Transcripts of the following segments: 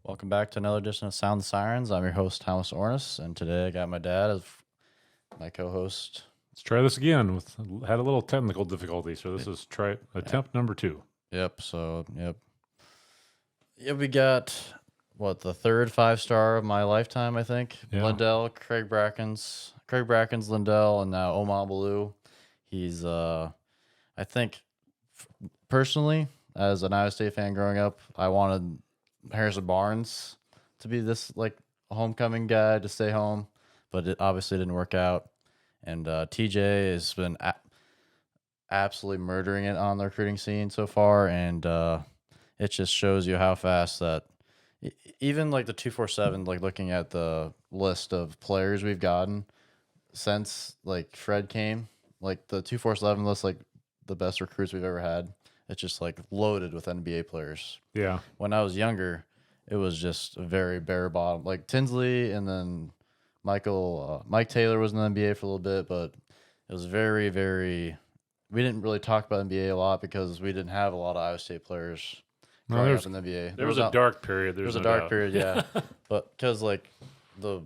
Welcome back to another edition of Sound the Sirens. I'm your host, Thomas Orness, and today I got my dad as my co-host. Let's try this again. Had a little technical difficulty, so this is attempt number 2. Yep. Yeah, we got the third 5-star of my lifetime, I think. Yeah. Lindell, Craig Brackens, Lindell, and now Omaha Biliew. He's I think personally, as an Iowa State fan growing up, I wanted Harrison Barnes to be this homecoming guy to stay home, but it obviously didn't work out. And TJ has been absolutely murdering it on the recruiting scene so far, and it just shows you how fast that even the 247, looking at the list of players we've gotten since Fred came, the 247 list, the best recruits we've ever had. It's just loaded with NBA players. Yeah. When I was younger, it was just a very bare bottom. Tinsley and then Mike Taylor was in the NBA for a little bit, but it was very, very. We didn't really talk about NBA a lot because we didn't have a lot of Iowa State players growing up in the NBA. There was a dark period. There was a dark period, yeah. But because the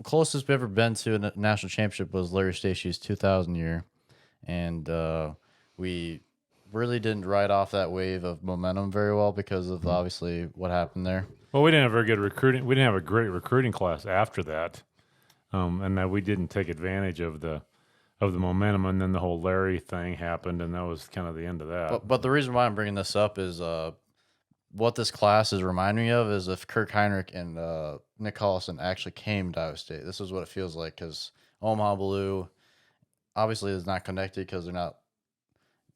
closest we've ever been to a national championship was Larry Stacey's 2000 year, and we really didn't ride off that wave of momentum very well because of obviously what happened there. Well, we didn't have very good recruiting. We didn't have a great recruiting class after that, and that we didn't take advantage of the momentum. And then the whole Larry thing happened, and that was kind of the end of that. But the reason why I'm bringing this up is what this class is reminding me of is if Kirk Heinrich and Nick Collison actually came to Iowa State. This is what it feels like because Omaha Biliew obviously is not connected because they're not.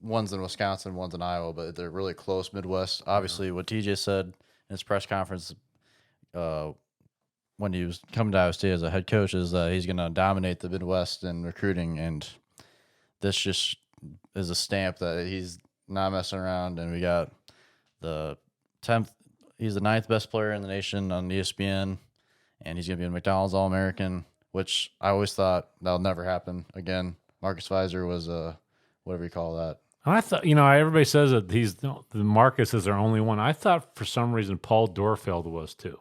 One's in Wisconsin, one's in Iowa, but they're really close Midwest. Obviously, what TJ said in his press conference when he was coming to Iowa State as a head coach is that he's going to dominate the Midwest in recruiting, and this just is a stamp that he's not messing around. And we got the 10th. He's the 9th best player in the nation on ESPN, and he's going to be a McDonald's All-American, which I always thought that'll never happen again. Marcus Fizer was whatever you call that. I thought, everybody says that the Marcus is their only one. I thought for some reason Paul Dorfeld was too.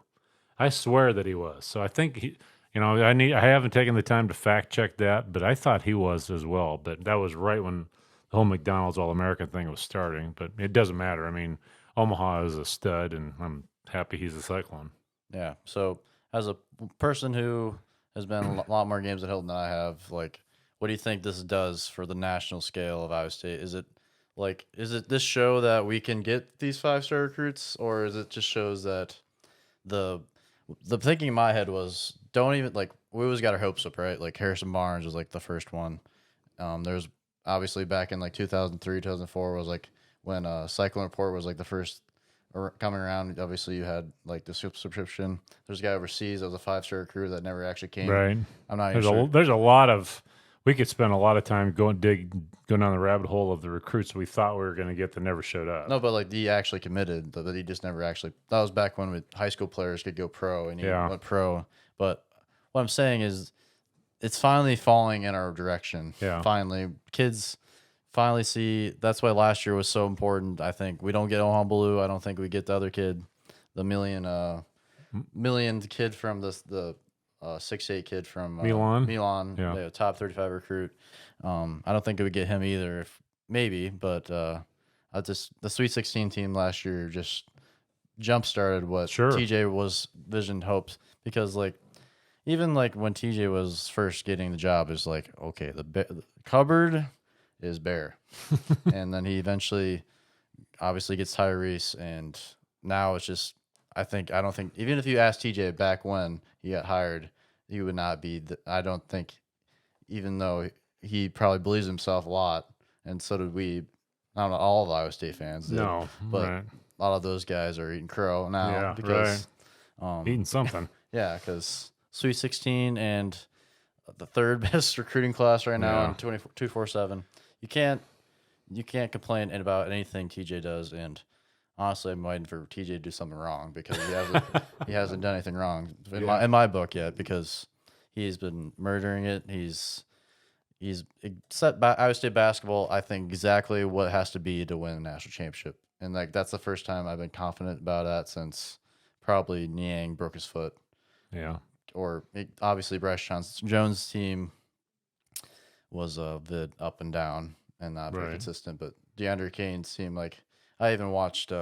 I swear that he was. So I think I haven't taken the time to fact check that, but I thought he was as well. But that was right when the whole McDonald's All-American thing was starting. But it doesn't matter. I mean, Omaha is a stud, and I'm happy he's a Cyclone. Yeah. So as a person who has been a lot more games at Hilton than I have, what do you think this does for the national scale of Iowa State? Is it this show that we can get these 5-star recruits, or is it just shows that the thinking in my head was don't even we always got our hopes up, right? Harrison Barnes was the first one. There's obviously back in 2003, 2004 was when Cyclone Report was the first coming around. Obviously you had the subscription. There's a guy overseas that was a 5-star recruit that never actually came. Right. I'm not even sure. There's a lot of. We could spend a lot of time going down the rabbit hole of the recruits we thought we were going to get that never showed up. No, but he actually committed, but he just never actually. That was back when high school players could go pro, and he went pro. But what I'm saying is, it's finally falling in our direction. Yeah. Finally, kids finally see. That's why last year was so important. I think we don't get Omaha Biliew. I don't think we get the other kid, the million kid from the 6'8" kid from Milan, the top 35 recruit. I don't think it would get him either. Maybe, but the Sweet 16 team last year just jump started what TJ was visioned hopes because even when TJ was first getting the job is okay, the cupboard is bare, and then he eventually obviously gets Tyrese, and now it's just. I don't think even if you asked TJ back when he got hired, he would not be. I don't think, even though he probably believes himself a lot, and so did we. I don't know, all of Iowa State fans did. No, but right. A lot of those guys are eating crow now because eating something. Yeah, because Sweet 16 and the third best recruiting class right now in 247. You can't complain about anything TJ does, and honestly, I'm waiting for TJ to do something wrong because he hasn't done anything wrong in my book yet because he's been murdering it. He's set Iowa State basketball, I think, exactly what it has to be to win a national championship. And that's the first time I've been confident about that since probably Niang broke his foot, Yeah. or obviously Bryce Jones' team was a bit up and down and not very Right. consistent. But DeAndre Kane seemed like I even watched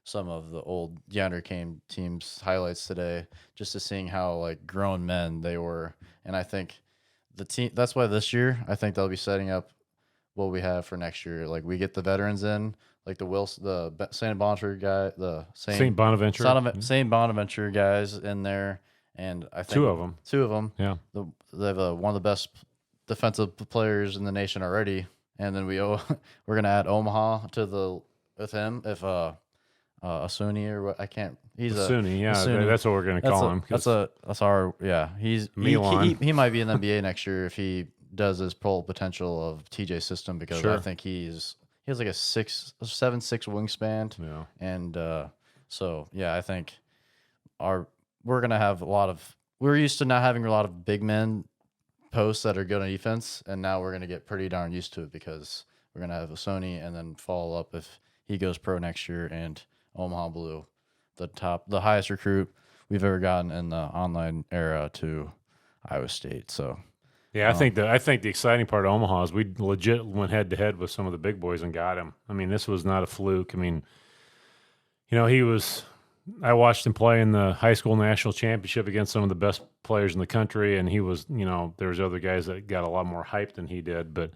some of the old DeAndre Kane teams highlights today, just to seeing how like grown men they were. And I think the team that's why this year I think they'll be setting up what we have for next year. Like we get the veterans in, like St. Bonaventure guy, the St. Bonaventure. St. Bonaventure guys in there, and I think Two of them. two of them. Yeah. They have one of the best defensive players in the nation already, and then we're gonna add Omaha with him if Asuni or what I can't. He's Sunni, yeah, Asuni. that's what we're going to call him. That's our He's Milan. he might be in the NBA next year if he does his full potential of TJ's system, because Sure. I think he has like a 7'6" wingspan. Yeah. And so yeah, I think we're gonna have we're used to not having a lot of big men posts that are good on defense, and now we're gonna get pretty darn used to it, because we're gonna have a Sony and then follow up if he goes pro next year, and Omaha Blue, the highest recruit we've ever gotten in the online era to Iowa State. So yeah, I think the exciting part of Omaha is we legit went head to head with some of the big boys and got him. I mean, this was not a fluke. I mean, I watched him play in the high school national championship against some of the best players in the country, and he was, there was other guys that got a lot more hype than he did. But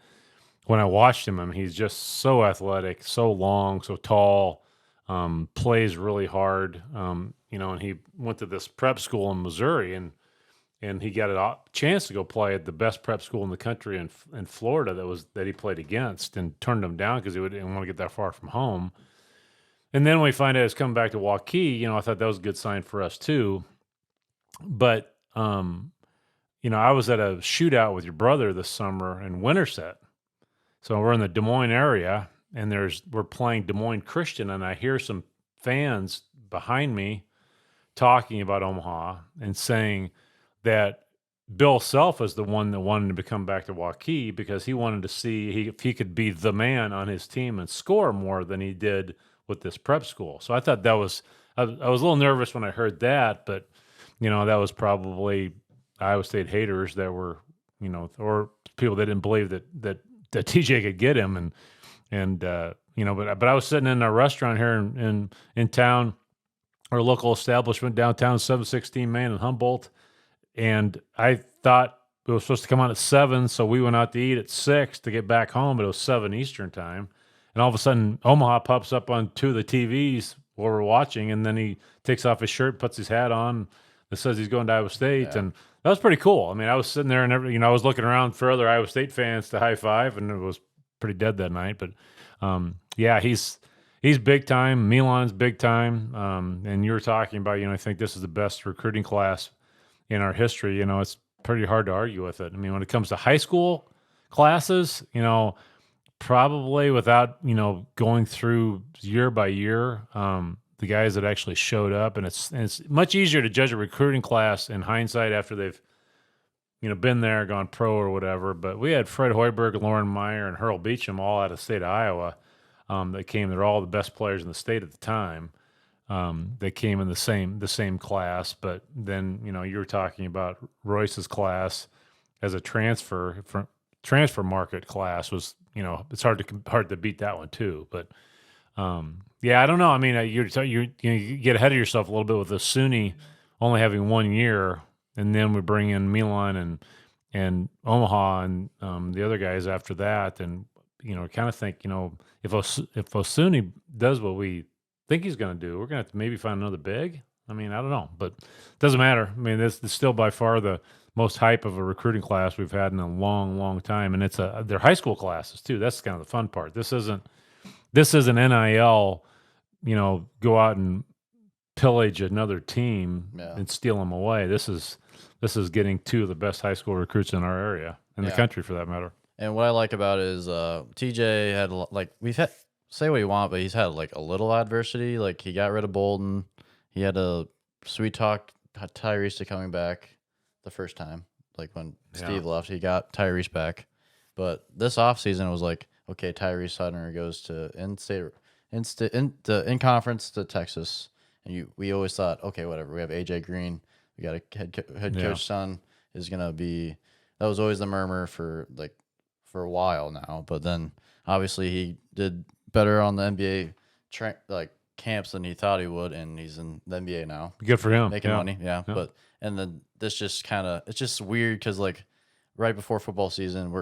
when I watched him, I mean, he's just so athletic, so long, so tall, plays really hard. And he went to this prep school in Missouri, and he got a chance to go play at the best prep school in the country in Florida that he played against, and turned him down because he didn't want to get that far from home. And then when we find out he's coming back to Waukee, I thought that was a good sign for us too. But I was at a shootout with your brother this summer in Winterset. So we're in the Des Moines area, and we're playing Des Moines Christian, and I hear some fans behind me talking about Omaha and saying that Bill Self is the one that wanted to come back to Waukee because he wanted to see if he could be the man on his team and score more than he did with this prep school. So I thought I was a little nervous when I heard that, but that was probably Iowa State haters that were, or people that didn't believe that TJ could get him, but I was sitting in a restaurant here in town, our local establishment downtown, 716 Main in Humboldt. And I thought it was supposed to come on at 7, so we went out to eat at 6 to get back home, but it was 7 Eastern time. And all of a sudden, Omaha pops up on two of the TVs while we're watching, and then he takes off his shirt, puts his hat on, and says he's going to Iowa State. Yeah. And that was pretty cool. I mean, I was sitting there, and I was looking around for other Iowa State fans to high five, and it was pretty dead that night. But yeah, he's big time. Milan's big time. And you were talking about, I think this is the best recruiting class in our history. It's pretty hard to argue with it. I mean, when it comes to high school classes, probably without, going through year by year, the guys that actually showed up, and it's much easier to judge a recruiting class in hindsight after they've, been there, gone pro or whatever. But we had Fred Hoiberg, Lauren Meyer, and Hurl Beecham all out of the state of Iowa that came. They're all the best players in the state at the time. They came in the same class, but then you were talking about Royce's class as a transfer market class was it's hard to beat that one too. But yeah, I don't know. I mean, you get ahead of yourself a little bit with the SUNY only having 1 year, and then we bring in Milan and Omaha and the other guys after that, and kind of think if SUNY does what we think he's going to do, we're going to have to maybe find another big. I mean, I don't know, but it doesn't matter. I mean, this is still by far the most hype of a recruiting class we've had in a long, long time, and they're high school classes too. That's kind of the fun part. This isn't NIL. Go out and pillage another team and steal them away. This is getting two of the best high school recruits in our area, in the country for that matter. And what I like about it is TJ had we've had. Say what you want, but he's had a little adversity. Like he got rid of Bolden. He had to sweet talk Tyrese to coming back the first time. Like when Steve left, he got Tyrese back. But this offseason was like, okay, Tyrese Hunter goes to in conference to Texas, and we always thought, okay, whatever. We have AJ Green. We got a head coach son is gonna be. That was always the murmur for a while now. But then obviously he did better on the NBA camps than he thought he would, and he's in the NBA now. Good for him, making money. Yeah, but and then this just it's just weird because right before football season,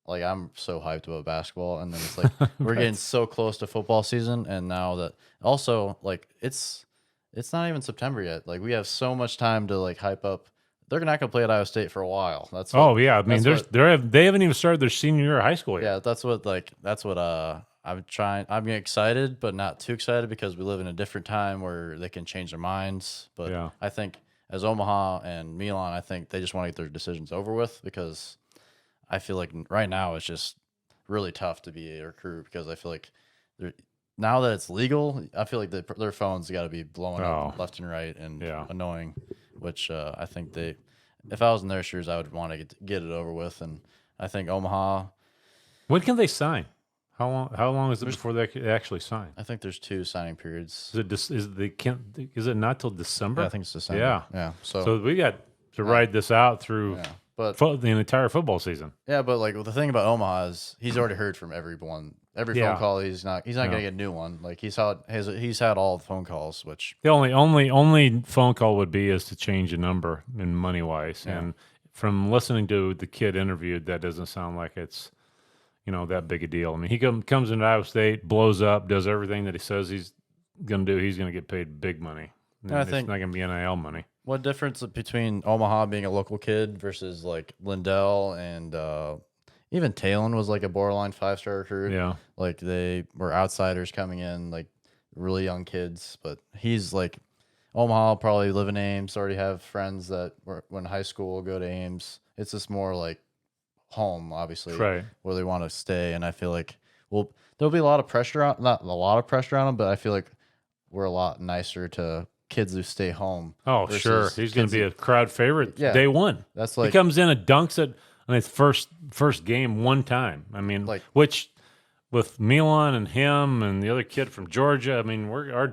I'm so hyped about basketball, and then it's like we're getting so close to football season, and now that also it's not even September yet. Like we have so much time to hype up. They're not going to play at Iowa State for a while. I mean, they haven't even started their senior year of high school yet. Yeah, that's what I'm trying. I'm excited, but not too excited because we live in a different time where they can change their minds. But I think as Omaha and Milan, I think they just want to get their decisions over with because I feel like right now it's just really tough to be a recruit because I feel like now that it's legal, I feel like their phones got to be blowing up left and right and annoying, which I think if I was in their shoes, I would want to get it over with. And I think Omaha. When can they sign? How long is it before they actually sign? I think there's 2 signing periods. Is it not till December? Yeah, I think it's December. Yeah. So we got to ride this out through the entire football season. Yeah, but the thing about Omaha is he's already heard from everyone. Every phone call, he's not going to get a new one. Like he's had all the phone calls. Which the only phone call would be is to change a number in money wise. Yeah. And from listening to the kid interviewed, that doesn't sound like it's that big a deal. I mean, he comes into Iowa State, blows up, does everything that he says he's going to do. He's going to get paid big money. I think it's not going to be NIL money. What difference between Omaha being a local kid versus Lindell and even Talon was a borderline 5-star recruit. Yeah. They were outsiders coming in, really young kids. But he's Omaha probably live in Ames, already have friends that were in high school, go to Ames. It's just more home, obviously, right, where they want to stay. And I feel there'll be a lot of pressure not a lot of pressure on them, but I feel like we're a lot nicer to kids who stay home. Oh, sure. He's going to be a crowd favorite day one. That's he comes in and dunks it on his first game one time. I mean, which with Milan and him and the other kid from Georgia, I mean, our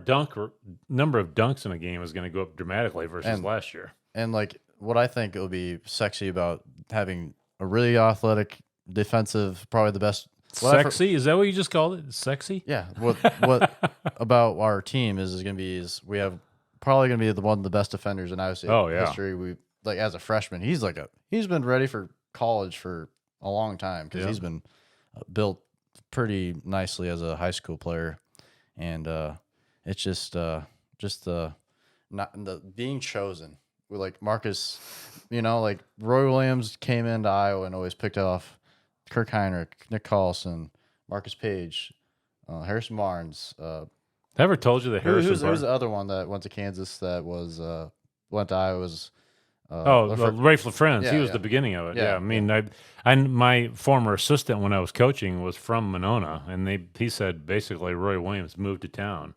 number of dunks in a game is going to go up dramatically versus last year. And what I think will be sexy about having a really athletic defensive, probably the best. Sexy? Is that what you just called it? Sexy? Yeah. What about our team is we have probably going to be one of the best defenders in Iowa State history. We as a freshman, he's been ready for college for a long time because he's been built pretty nicely as a high school player, and it's just not the being chosen. We Marcus, Roy Williams came into Iowa and always picked off Kirk Heinrich, Nick Carlson, Marcus Page, Harrison Barnes. I ever told you that Harrison Barnes? Who's the other one that went to Kansas that went to Iowa's? Rafe LaFrance. He was the beginning of it. Yeah. I mean, my former assistant when I was coaching was from Monona, and he said basically Roy Williams moved to town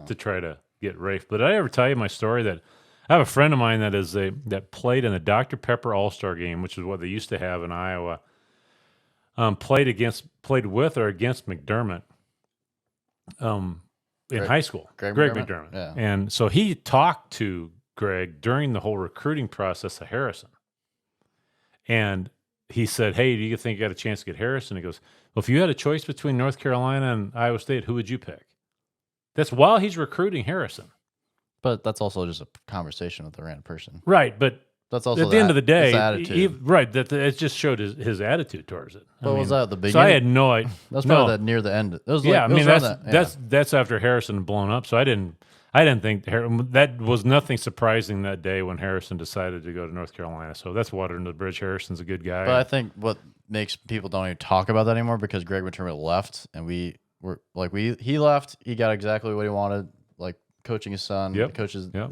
to try to get Rafe. But did I ever tell you my story that I have a friend of mine that played in the Dr. Pepper All-Star game, which is what they used to have in Iowa. Played with or against McDermott in high school. Greg McDermott. Yeah. And so he talked to Greg during the whole recruiting process of Harrison. And he said, "Hey, do you think you got a chance to get Harrison?" He goes, "Well, if you had a choice between North Carolina and Iowa State, who would you pick?" That's while he's recruiting Harrison. But that's also just a conversation with a random person. Right, but that's also at the end of the day, attitude. That it just showed his attitude towards it. But was that at the beginning? So I had no idea. That's probably near the end. That's after Harrison had blown up. So I didn't think that was nothing surprising that day when Harrison decided to go to North Carolina. So that's water under the bridge. Harrison's a good guy. But I think what makes people don't even talk about that anymore because Greg McDermott left, and he left. He got exactly what he wanted, coaching his son. Yep.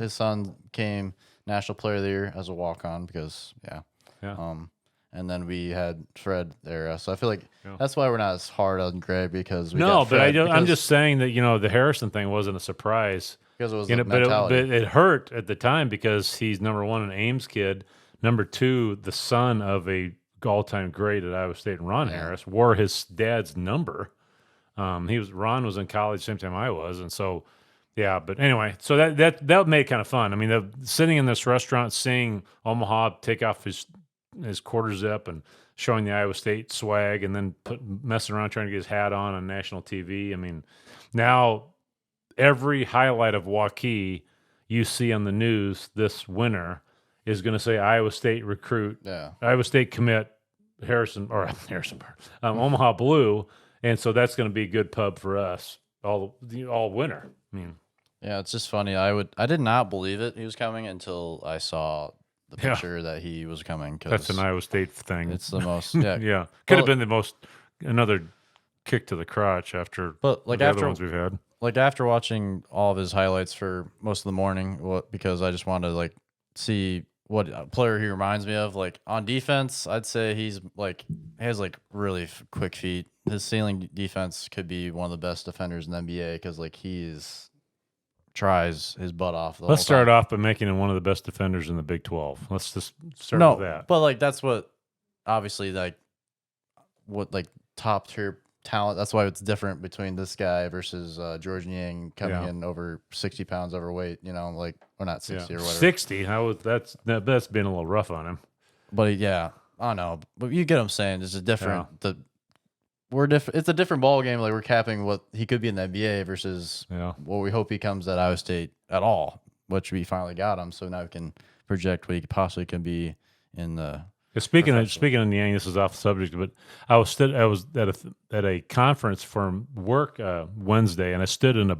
His son came National Player of the Year as a walk-on because and then we had Fred there, so I feel like that's why we're not as hard on Greg because I'm just saying that the Harrison thing wasn't a surprise because it was the mentality. But it hurt at the time because he's number one, an Ames kid, number two, the son of a all-time great at Iowa State, Ron Harris, wore his dad's number. Ron was in college same time I was, and so Yeah, but anyway, so that made it kind of fun. I mean, sitting in this restaurant, seeing Omaha take off his quarter zip and showing the Iowa State swag, and then messing around trying to get his hat on national TV. I mean, now every highlight of Waukee you see on the news this winter is going to say Iowa State recruit, Iowa State commit Omaha Blue, and so that's going to be a good pub for us all winter. I mean, yeah, it's just funny. I did not believe it he was coming until I saw the picture that he was coming. That's an Iowa State thing. It's the most yeah. Could have been another kick to the crotch after the other ones we've had. Like after watching all of his highlights for most of the morning, because I just wanted to like see what player he reminds me of. Like on defense, I'd say he has like really quick feet. His ceiling defense could be one of the best defenders in the NBA because like tries his butt off. Let's start off by making him one of the best defenders in the Big 12. Let's just start with that. But like that's what obviously top tier talent. That's why it's different between this guy versus George Niang coming in over 60 pounds overweight. You know, like or not 60 or whatever. 60. That's been a little rough on him. But I don't know. But you get what I'm saying. It's a different. It's a different ball game. Like we're capping what he could be in the NBA versus what we hope he comes at Iowa State at all, which we finally got him. So now we can project what he possibly can be in the. Speaking of Niang, this is off the subject, but I was at a conference for work Wednesday, and I stood at a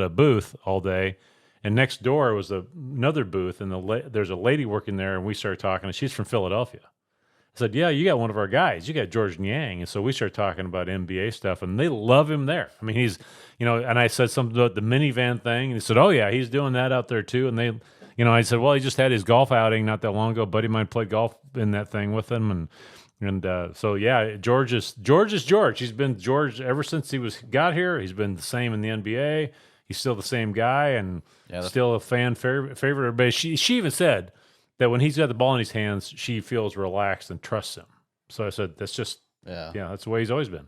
booth all day, and next door was another booth, and there's a lady working there, and we started talking, and she's from Philadelphia. I said, "Yeah, you got one of our guys. You got George Niang," and so we started talking about NBA stuff, and they love him there. I mean, he's and I said something about the minivan thing, and he said, "Oh yeah, he's doing that out there too," and they. I said, well, he just had his golf outing not that long ago. A buddy of mine played golf in that thing with him, and so yeah, George is George. He's been George ever since he got here. He's been the same in the NBA. He's still the same guy, and still a fan favorite. Everybody. She even said that when he's got the ball in his hands, she feels relaxed and trusts him. So I said, that's just that's the way he's always been.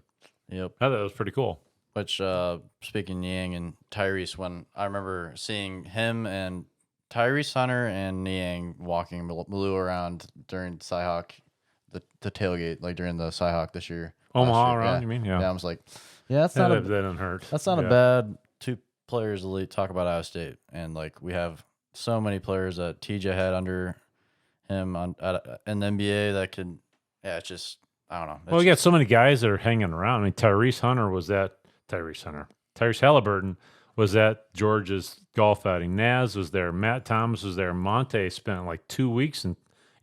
Yep, I thought that was pretty cool. Which speaking of Niang and Tyrese, when I remember seeing him and Tyrese Hunter and Niang walking Malou around during Cyhawk, the tailgate, like during the Cyhawk this year. Omaha around, you mean? Yeah. Yeah, I was like, that's not that doesn't hurt. That's not a bad two players to talk about Iowa State. And like we have so many players that TJ had under him in the NBA that could, it's just, I don't know. Well, we got so many guys that are hanging around. I mean, Tyrese Halliburton was at George's golf outing. Naz was there. Matt Thomas was there. Monte spent like 2 weeks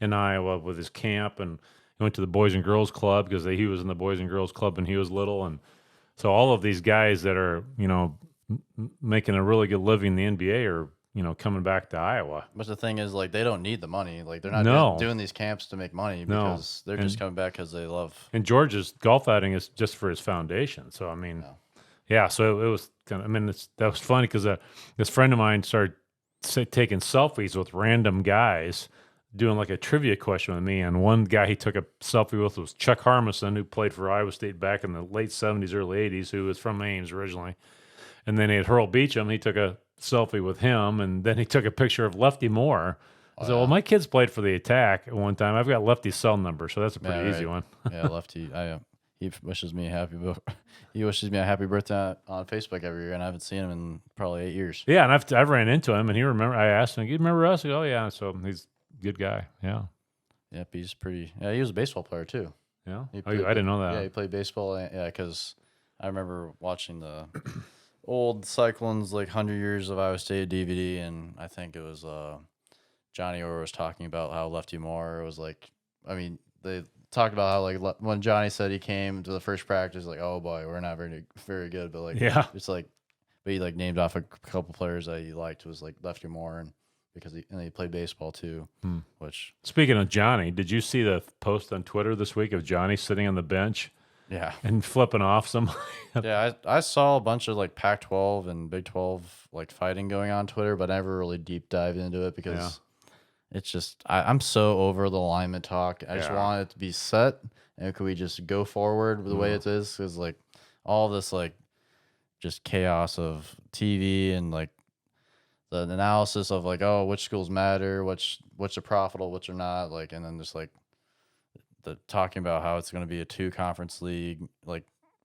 in Iowa with his camp, and he went to the Boys and Girls Club because he was in the Boys and Girls Club when he was little. And so all of these guys that are, making a really good living in the NBA are, coming back to Iowa. But the thing is, like, they don't need the money. Like, they're not doing these camps to make money because they're just coming back because they love. And George's golf outing is just for his foundation. So, I mean, so it was kind of, that was funny because this friend of mine started taking selfies with random guys doing like a trivia question with me. And one guy he took a selfie with was Chuck Harmison, who played for Iowa State back in the late 70s, early 80s, who was from Ames originally. And then he had Hurl Beacham. He took a selfie with him, and then he took a picture of Lefty Moore. I said, well, my kids played for the Attack at one time. I've got Lefty's cell number, so that's a pretty easy one. Yeah, Lefty. He wishes me a happy birthday on Facebook every year, and I haven't seen him in probably 8 years. Yeah, and I've ran into him, and I asked him, you remember us? He goes, oh, yeah. So he's a good guy. Yeah. Yep, he's pretty. Yeah, he was a baseball player, too. Yeah? I didn't know that. Yeah, he played baseball. Yeah, because I remember watching the old Cyclones, like 100 Years of Iowa State DVD, and I think it was Johnny Orr was talking about how Lefty Moore was like, they talked about how like when Johnny said he came to the first practice, like, oh boy, we're not very very good, but like it's like, but he like named off a couple players that he liked was like Lefty Moore, and because he played baseball too. Which, speaking of Johnny, did you see the post on Twitter this week of Johnny sitting on the bench? Yeah, and flipping off somebody. Yeah, I saw a bunch of like Pac-12 and Big 12 like fighting going on Twitter, but I never really deep dived into it because it's just I'm so over the alignment talk. I just want it to be set, and could we just go forward the way it is? Because like all this like just chaos of TV and like the analysis of like, oh, which schools matter, which are profitable, which are not, like, and then just like the talking about how it's going to be a 2-conference league, like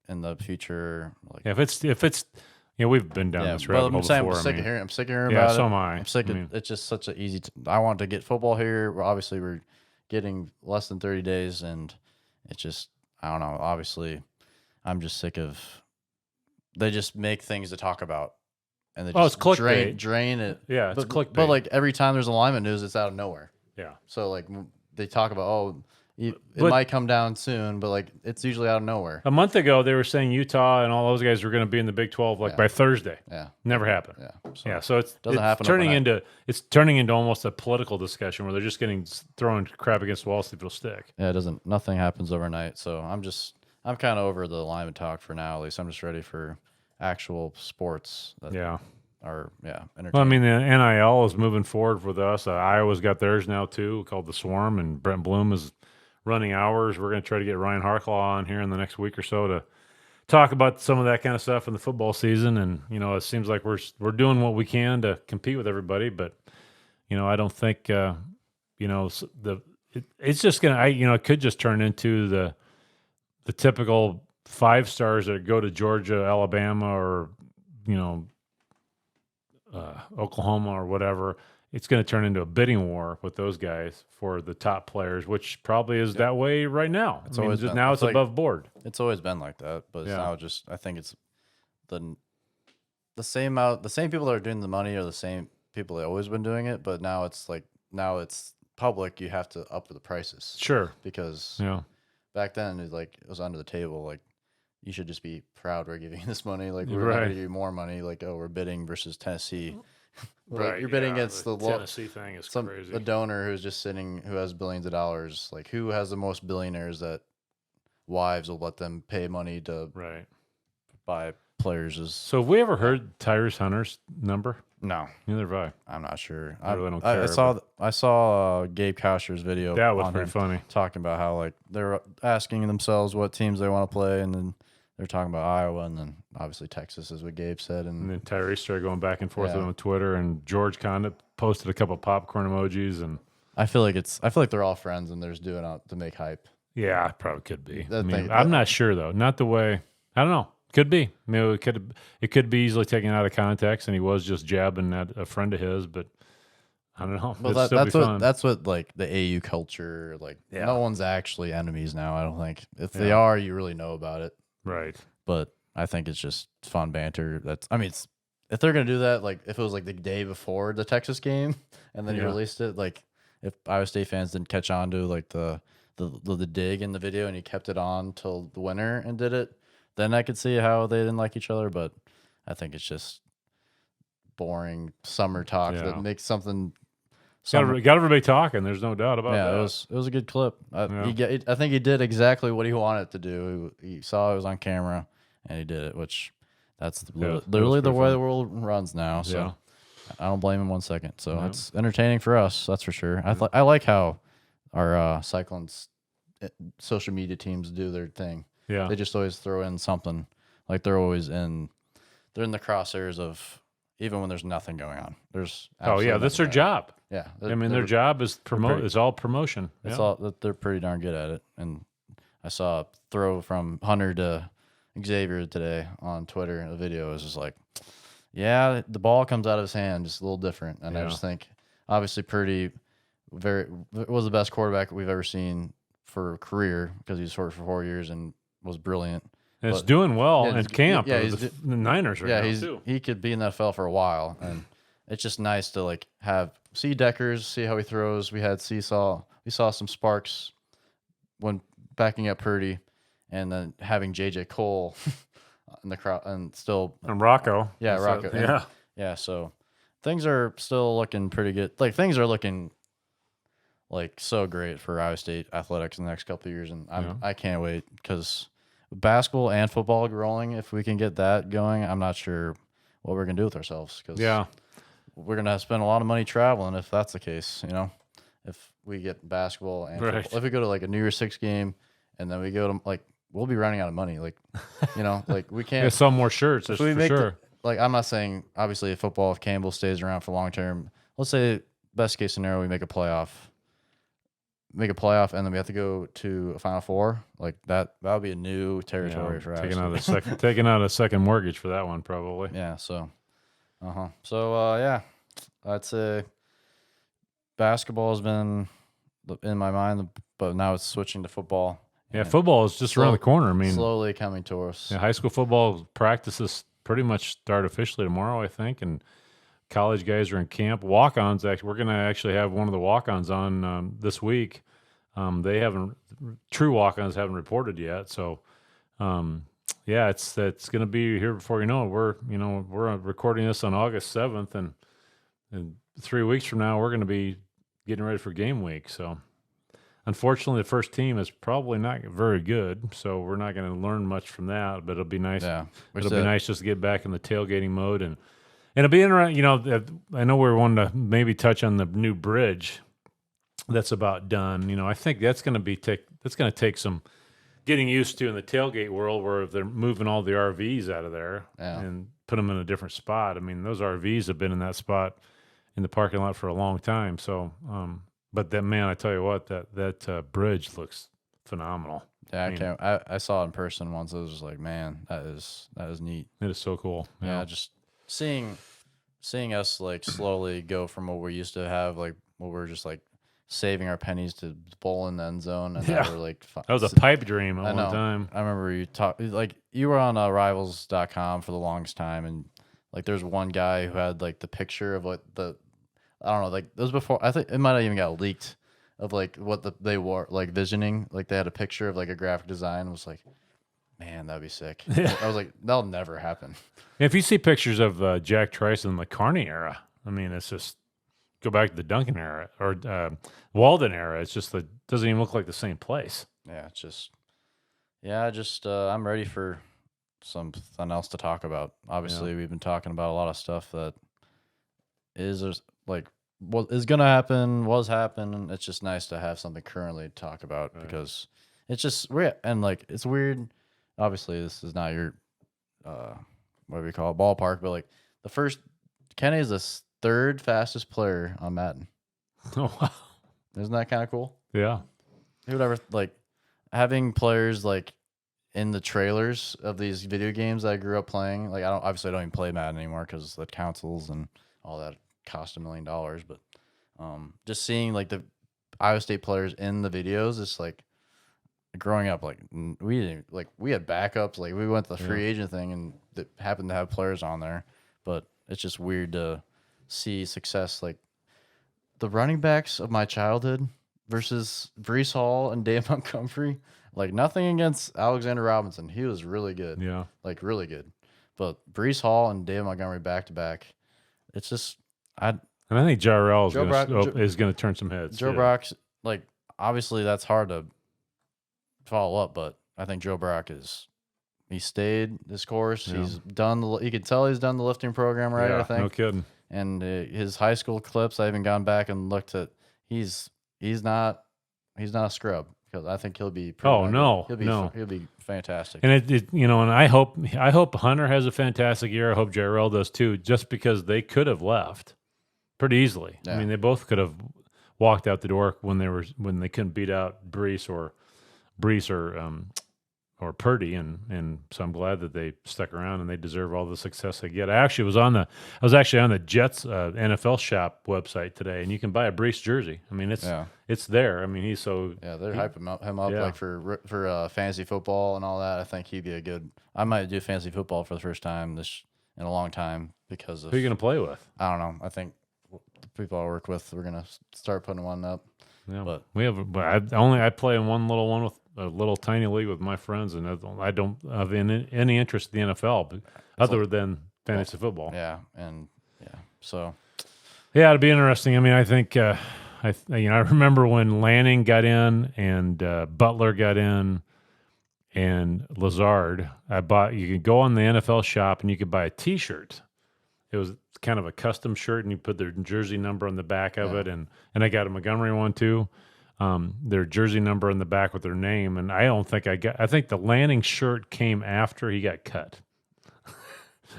in the future, like Yeah, if it's we've been down yeah. this But rabbit hole I'm saying before. I'm sick of hearing yeah, about so it. am I. I'm sick I of mean, it's just such an easy. I want to get football here. Obviously, we're getting less than 30 days, and it's just I don't know. Obviously, I'm just sick of they just make things to talk about, and they it's just clickbait. drain it. Yeah, it's but clickbait. like every time there's alignment news, it's out of nowhere. Yeah. So like they talk about it But- might come down soon, but like it's usually out of nowhere. A month ago, they were saying Utah and all those guys were going to be in the Big 12 by Thursday. Yeah, Never happened. Yeah, So it's happen turning overnight. turning into almost a political discussion where they're just throwing crap against the wall to see if it'll stick. Yeah, nothing happens overnight. So I'm kind of over the alignment talk for now. At least I'm just ready for actual sports that are entertaining. Well, I mean, the NIL is moving forward with us. Iowa's got theirs now too, called the Swarm, and Brent Bloom is running ours. We're going to try to get Ryan Harklaw on here in the next week or so to talk about some of that kind of stuff in the football season. And it seems like we're doing what we can to compete with everybody, but I don't think it's just gonna it could just turn into the typical 5 stars that go to Georgia, Alabama, or Oklahoma or whatever. It's going to turn into a bidding war with those guys for the top players, which probably is that way right now. It's always been. Now it's above board. It's always been like that, but it's now just I think it's the same people that are doing the money are the same people that always been doing it, but now it's public. You have to up the prices. Sure, because back then it was under the table. Like you should just be proud we're giving you this money. Like we're going to give you more money. Like we're bidding versus Tennessee. Right, like, you're bidding against the Tennessee thing is crazy. A donor who's just sitting, who has billions of dollars. Like who has the most billionaires that wives will let them pay money to buy players? So have we ever heard Tyrese Hunter's number? No, neither have I. I'm not sure. I really don't care. I saw Gabe Koster's video. That was pretty funny, talking about how like they're asking themselves what teams they want to play, and then they're talking about Iowa, and then obviously Texas is what Gabe said, and then Tyrese started going back and forth on Twitter, and George Condit posted a couple of popcorn emojis, and I feel like they're all friends, and they're just doing it to make hype. Yeah, it probably could be. I'm not sure though. Not the way. I don't know. Could be. I mean, it could be easily taken out of context, and he was just jabbing at a friend of his. But I don't know. Well, that's what like the AU culture. Like no one's actually enemies now. I don't think. If they are, you really know about it. Right. But I think it's just fun banter. If they're gonna do that, like if it was like the day before the Texas game, and then you released it, like if Iowa State fans didn't catch on to like the dig in the video, and he kept it on till the winner and did it, then I could see how they didn't like each other. But I think it's just boring summer talk that makes something. Got everybody talking. There's no doubt about that. Yeah, it was a good clip. I think he did exactly what he wanted to do. He saw it was on camera, and he did it, which that's literally the way the world runs now. So I don't blame him 1 second. So it's entertaining for us, that's for sure. I like how our Cyclones social media teams do their thing. Yeah, they just always throw in something. Like they're in the crosshairs of. Even when there's nothing going on, there's that's their job. Yeah, I mean their job is It's all promotion. It's all they're pretty darn good at it. And I saw a throw from Hunter to Xavier today on Twitter. The video was just like, the ball comes out of his hand just a little different. And I just think obviously Purdy was the best quarterback we've ever seen for a career because he was for 4 years and was brilliant. And it's doing well in camp. The Niners right now too. He could be in the NFL for a while, and it's just nice to like see Deckers, see how he throws. We saw some sparks when backing up Purdy, and then having JJ Cole in the crowd, and Rocco. Rocco. So things are still looking pretty good. Like things are looking like so great for Iowa State athletics in the next couple of years, and I can't wait because. Basketball and football rolling, if we can get that going, I'm not sure what we're going to do with ourselves because we're going to spend a lot of money traveling if that's the case, if we get basketball and football. If we go to like a New Year's Six game and then we go to like we'll be running out of money. Like, like we Yeah, can't. sell more shirts, that's If we for make sure. like, I'm not saying obviously football, if Campbell stays around for long term, let's say best case scenario we make a playoff, and then we have to go to a Final Four. Like that would be a new territory for us. Taking out a second mortgage for that one probably. Yeah. So, yeah, I'd say basketball has been in my mind, but now it's switching to football. Yeah, football is just around the corner. I mean, slowly coming to us. yeah, high school football practices pretty much start officially tomorrow, I think, and college guys are in camp. Walk-ons, actually, we're going to actually have one of the walk-ons on this week. True walk-ons haven't reported yet, so yeah, it's going to be here before you know it. We're recording this on August 7th, and 3 weeks from now we're going to be getting ready for game week. So unfortunately, the first team is probably not very good, so we're not going to learn much from that. But it'll be nice. Yeah, it'll be nice just to get back in the tailgating mode, and it'll be interesting. I know we're wanting to maybe touch on the new bridge that's about done. I think that's going to take some getting used to in the tailgate world, where they're moving all the RVs out of there and put them in a different spot. I mean, those RVs have been in that spot in the parking lot for a long time. So, but that, man, I tell you what, that bridge looks phenomenal. Yeah, I saw it in person once. I was just like, man, that is neat. It is so cool. Yeah, just seeing us like slowly go from what we used to have, like what we're just like saving our pennies to bowl in the end zone, and now we're like, that was a pipe dream at one time. I remember you were on Rivals.com for the longest time, and like there's one guy who had like the picture of what I don't know, like it was before. I think it might have even got leaked of like what they were like visioning. Like they had a picture of like a graphic design. It was like, man, that'd be sick. I was like, that'll never happen. If you see pictures of Jack Trice in the Carney era, I mean, it's just go back to the Duncan era or Walden era. It's just doesn't even look like the same place. Yeah, I'm ready for something else to talk about. Obviously, we've been talking about a lot of stuff that is like what is going to happen, was happening. It's just nice to have something currently to talk about because it's just and like it's weird. Obviously, this is not your what do we call it, ballpark, but like Kenny is the third fastest player on Madden. Oh wow, isn't that kind of cool? Yeah. Who would ever like having players like in the trailers of these video games that I grew up playing? Like I don't even play Madden anymore because the consoles and all that cost $1 million. But just seeing like the Iowa State players in the videos, it's like growing up. Like we had backups. Like we went to the free agent thing and that happened to have players on there. But it's just weird to see success like the running backs of my childhood versus Breece Hall and Dave Montgomery. Like nothing against Alexander Robinson, he was really good. Yeah, like really good. But Breece Hall and Dave Montgomery back to back, it's just and I think Jarrell is going to turn some heads. Joe Brock's like obviously that's hard to follow up, but I think Joe Brock he stayed this course. Yeah. He's done you can tell he's done the lifting program right. I think no kidding. And his high school clips, I even gone back and looked at. He's not a scrub because I think he'll be. He'll be fantastic. And and I hope Hunter has a fantastic year. I hope Jarrell does too. Just because they could have left pretty easily. Yeah. I mean, they both could have walked out the door when they couldn't beat out Breece or Purdy, and so I'm glad that they stuck around and they deserve all the success they get. I was actually on the Jets NFL shop website today, and you can buy a Breece jersey. I mean, it's there. I mean, he's so they're hyping him up like for fantasy football and all that. I think he'd be a good. I might do fantasy football for the first time in a long time because of who are you going to play with? I don't know. I think the people I work with we're gonna start putting one up. Yeah, but I play in one with a little tiny league with my friends, and I don't have any interest in the NFL, other than fantasy football. Yeah, so it'd be interesting. I mean, I think I remember when Lanning got in and Butler got in and Lazard. You could go on the NFL shop and you could buy a T-shirt. It was kind of a custom shirt, and you put their jersey number on the back of it, and I got a Montgomery one too. their jersey number in the back with their name, and I think the Lanning shirt came after he got cut.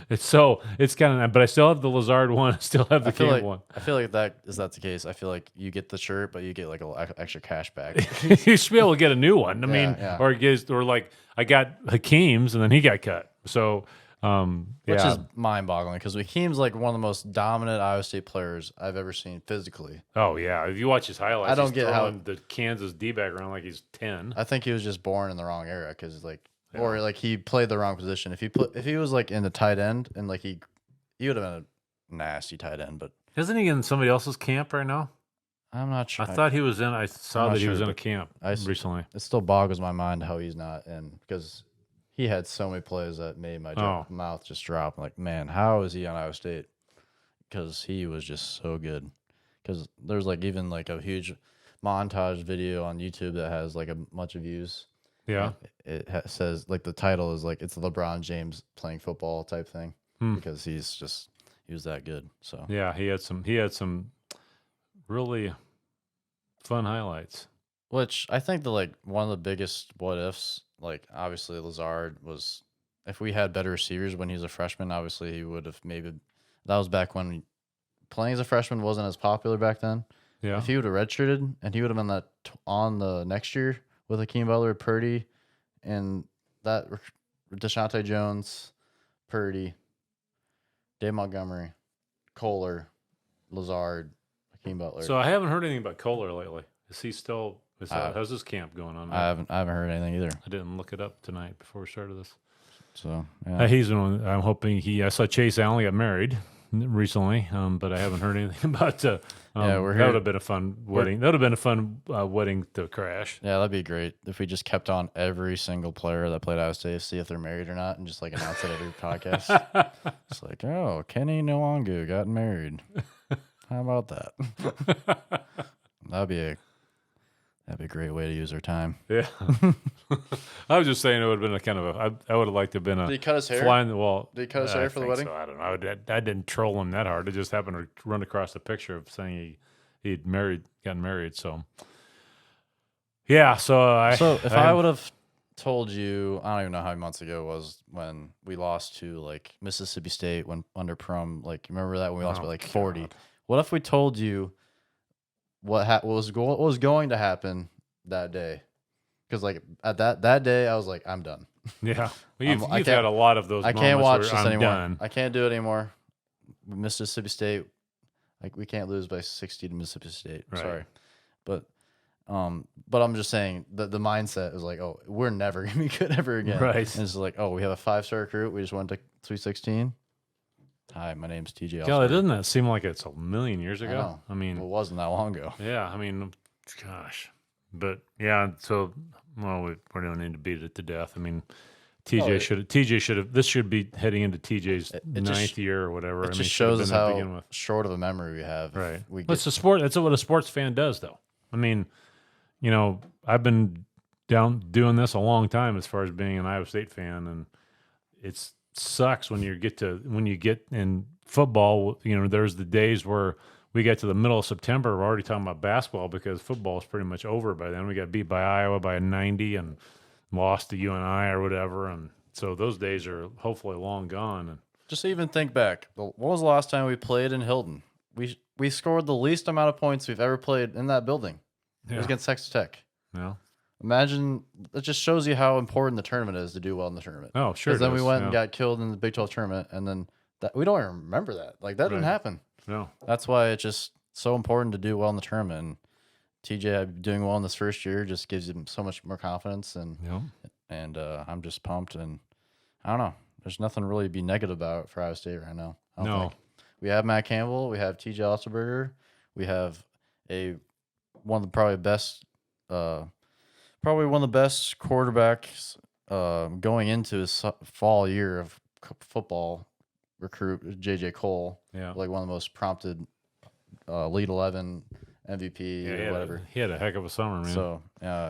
It's kind of, but I still have the Lazard one. I still have the Campbell one. I feel like that's the case. I feel like you get the shirt, but you get like a little extra cash back. You should be able to get a new one. I mean, yeah. or like I got Hakeem's and then he got cut. So, Which is mind-boggling because Hakeem's like one of the most dominant Iowa State players I've ever seen physically. Oh yeah, if you watch his highlights, I don't get how the Kansas D-back around like he's 10. I think he was just born in the wrong era because or like he played the wrong position. If he was like in the tight end and like he would have been a nasty tight end. But isn't he in somebody else's camp right now? I'm not sure. I thought he was in. I saw that he was in a camp recently. It still boggles my mind how he's not in because he had so many plays that made my mouth just drop. I'm like, man, how is he on Iowa State? Because he was just so good. Because there's like even like a huge montage video on YouTube that has like a bunch of views. Yeah, it says like the title is like it's LeBron James playing football type thing because he was that good. So yeah, he had some really fun highlights. Which I think one of the biggest what ifs, like obviously Lazard was, if we had better receivers when he was a freshman, obviously he would have maybe. That was back when playing as a freshman wasn't as popular back then. Yeah, if he would have redshirted and he would have been that on the next year with Hakeem Butler, Purdy, and that Deshaunte Jones, Purdy, Dave Montgomery, Kohler, Lazard, Hakeem Butler. So I haven't heard anything about Kohler lately. Is he still? How's his camp going on? I haven't heard anything either. I didn't look it up tonight before we started this. So yeah. He's the one. I'm hoping I saw Chase Allen got married recently, but I haven't heard anything about. That would have been a fun wedding. That would have been a fun wedding to crash. Yeah, that'd be great if we just kept on every single player that played Iowa State, see if they're married or not, and just like announce it every podcast. It's like, oh, Kenny Nwangwu got married. How about that? That'd be a great way to use our time. Yeah. I was just saying it would have been a kind of I would have liked to have been a. Did he cut his hair? Fly in the wall. Did he cut his hair for the wedding? So. I don't know. I didn't troll him that hard. It just happened to run across the picture of saying he'd gotten married. So yeah. So if I would have told you, I don't even know how many months ago it was when we lost to like Mississippi State when under Prum. Like remember that when we lost by like 40. God. What if we told you what was going to happen that day? Because like at that day, I was like, I'm done. Yeah, well, you've had a lot of those. I can't watch this anymore. Done. I can't do it anymore. Mississippi State, like we can't lose by 60 to Mississippi State. Right. Sorry, but I'm just saying that the mindset is like, oh, we're never gonna be good ever again. Right. And it's like, oh, we have a 5-star recruit. We just went to 316. Hi, my name's TJ. God, doesn't that seem like it's a million years ago? I mean, it wasn't that long ago. Yeah, I mean, gosh, but yeah. So, well, we don't need to beat it to death. I mean, TJ should have. This should be heading into TJ's ninth year or whatever. It just shows us how short of a memory we have. Right. It's a sport. That's what a sports fan does, though. I mean, I've been doing this a long time as far as being an Iowa State fan, and it's sucks when you get in football. There's the days where we get to the middle of September, we're already talking about basketball because football is pretty much over by then. We got beat by Iowa by 90 and lost to UNI or whatever, and so those days are hopefully long gone. And just even think back. What was the last time we played in Hilton? We scored the least amount of points we've ever played in that building. It was against Texas Tech. Yeah. Imagine, it just shows you how important the tournament is to do well in the tournament. Oh, sure. Because then we went and got killed in the Big 12 tournament, and then we don't even remember that. Like, that didn't happen. No. That's why it's just so important to do well in the tournament. And TJ doing well in this first year just gives him so much more confidence. And I'm just pumped. And I don't know. There's nothing really to be negative about for Iowa State right now. I don't think. We have Matt Campbell. We have TJ Otzelberger. We have one of the probably one of the best quarterbacks going into his fall year of football recruit, J.J. Cole. Yeah. Like one of the most prompted Elite 11 MVP or whatever. He had a heck of a summer, man. So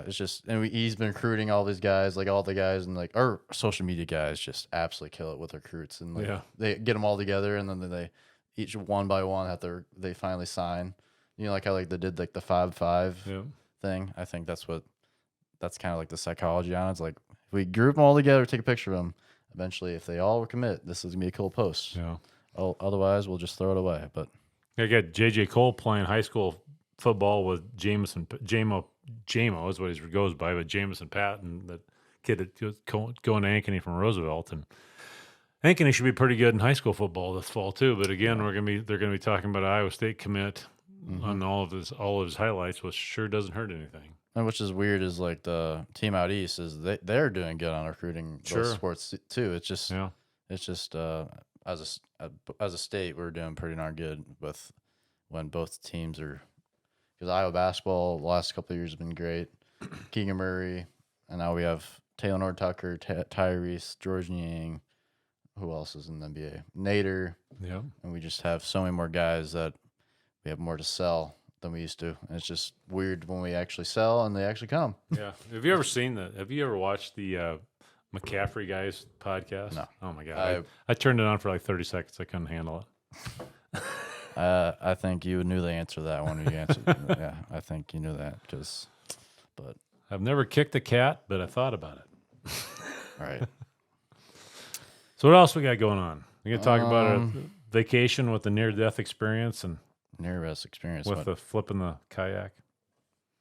it's just, and he's been recruiting all these guys, like all the guys, and like our social media guys just absolutely kill it with recruits, and like they get them all together, and then they each one by one they finally sign. Like how like they did like the 5-5 thing. I think that's kind of like the psychology on it. It's like if we group them all together, take a picture of them. Eventually, if they all commit, this is gonna be a cool post. Yeah. Oh, otherwise, we'll just throw it away. But I got J.J. Cole playing high school football with Jamo is what he goes by, but Jameson Patton, that kid that goes going to Ankeny from Roosevelt, and Ankeny should be pretty good in high school football this fall too. But again, they're gonna be talking about Iowa State commit on all of his highlights, which sure doesn't hurt anything. and which is weird is like the team out east is they're doing good on recruiting those sports too. It's just as a state we're doing pretty darn good with when both teams are, because Iowa basketball the last couple of years have been great. Keegan Murray, and now we have Taylor Nord Tucker, Tyrese, George Niang. Who else is in the NBA? Nader. Yeah. And we just have so many more guys that we have more to sell than we used to. And it's just weird when we actually sell and they actually come. Yeah. Have you ever watched the McCaffrey guys podcast? No. Oh my God. I turned it on for like 30 seconds. I couldn't handle it. I think you knew the answer to that one. You answered. Yeah, I think you knew that but I've never kicked a cat, but I thought about it. All right. So what else we got going on? We gonna talk about a vacation with the near-death experience and near-death experience with the flipping the kayak.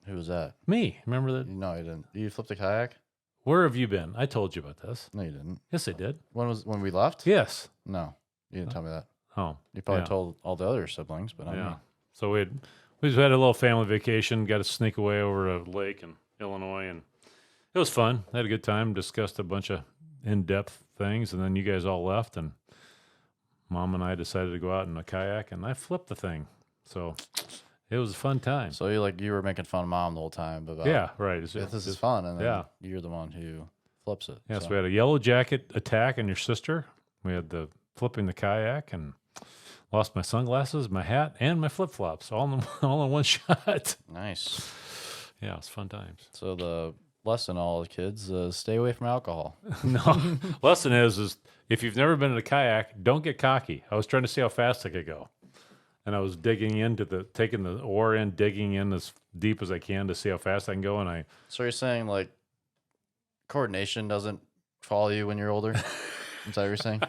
Who was that? Me. Remember that? No, you didn't. You flipped a kayak? Where have you been? I told you about this. No, you didn't. Yes, I did. When we left? Yes. No, you didn't tell me that. Oh, you probably told all the other siblings, but not me. So we just had a little family vacation. Got to sneak away over a lake in Illinois, and it was fun. Had a good time. Discussed a bunch of in-depth things, and then you guys all left, and Mom and I decided to go out in a kayak, and I flipped the thing. So it was a fun time. So you were making fun of Mom the whole time about right. This is fun, and then you're the one who flips it. Yes, we had a yellow jacket attack on your sister. We had the flipping the kayak, and lost my sunglasses, my hat, and my flip flops all in one shot. Nice. Yeah, it's fun times. So the lesson, all the kids, stay away from alcohol. No, lesson is if you've never been in a kayak, don't get cocky. I was trying to see how fast I could go, and I was taking the oar in, digging in as deep as I can to see how fast I can go. And So you're saying like coordination doesn't follow you when you're older? Is that what you're saying?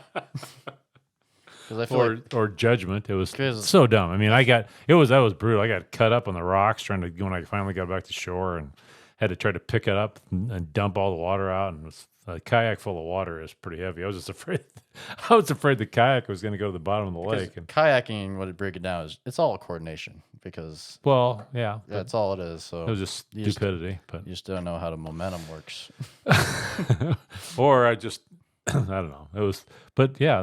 I feel or judgment. It was so dumb. I mean, that was brutal. I got cut up on the rocks when I finally got back to shore and had to try to pick it up and dump all the water out. And a kayak full of water is pretty heavy. I was afraid the kayak was going to go to the bottom of the lake. And kayaking, what it break it down is, it's all coordination because. Well, yeah, that's all it is. So it was just stupidity. But you just don't know how the momentum works. Or I don't know. It was, but yeah,